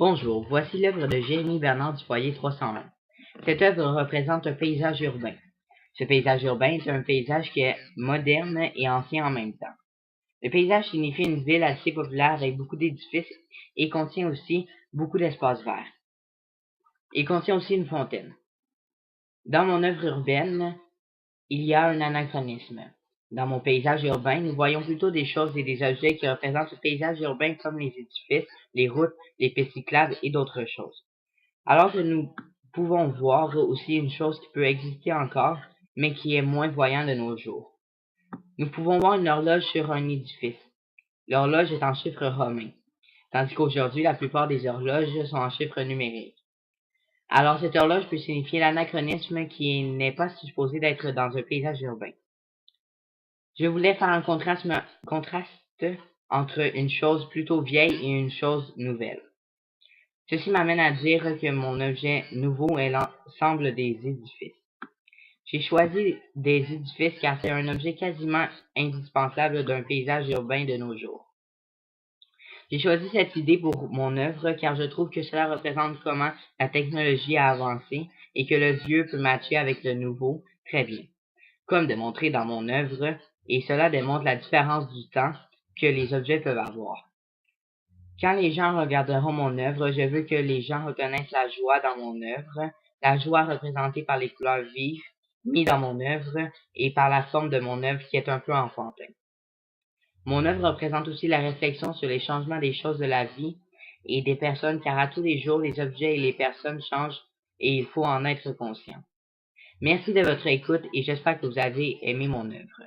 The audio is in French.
Bonjour, voici l'œuvre de Jérémie Bernard du foyer 301. Cette œuvre représente un paysage urbain. Ce paysage urbain est un paysage qui est moderne et ancien en même temps. Le paysage signifie une ville assez populaire avec beaucoup d'édifices et contient aussi beaucoup d'espaces verts. Il contient aussi une fontaine. Dans mon œuvre urbaine, il y a un anachronisme. Dans mon paysage urbain, nous voyons plutôt des choses et des objets qui représentent le paysage urbain comme les édifices, les routes, les pistes cyclables et d'autres choses. Alors que nous pouvons voir aussi une chose qui peut exister encore, mais qui est moins voyant de nos jours. Nous pouvons voir une horloge sur un édifice. L'horloge est en chiffres romains, tandis qu'aujourd'hui, la plupart des horloges sont en chiffres numériques. Alors cette horloge peut signifier l'anachronisme qui n'est pas supposé d'être dans un paysage urbain. Je voulais faire un contraste entre une chose plutôt vieille et une chose nouvelle. Ceci m'amène à dire que mon objet nouveau est l'ensemble des édifices. J'ai choisi des édifices car c'est un objet quasiment indispensable d'un paysage urbain de nos jours. J'ai choisi cette idée pour mon œuvre car je trouve que cela représente comment la technologie a avancé et que le vieux peut matcher avec le nouveau très bien, comme démontré dans mon œuvre, et cela démontre la différence du temps que les objets peuvent avoir. Quand les gens regarderont mon œuvre, je veux que les gens reconnaissent la joie dans mon œuvre, la joie représentée par les couleurs vives mises dans mon œuvre et par la forme de mon œuvre qui est un peu enfantin. Mon œuvre représente aussi la réflexion sur les changements des choses de la vie et des personnes car à tous les jours, les objets et les personnes changent et il faut en être conscient. Merci de votre écoute et j'espère que vous avez aimé mon œuvre.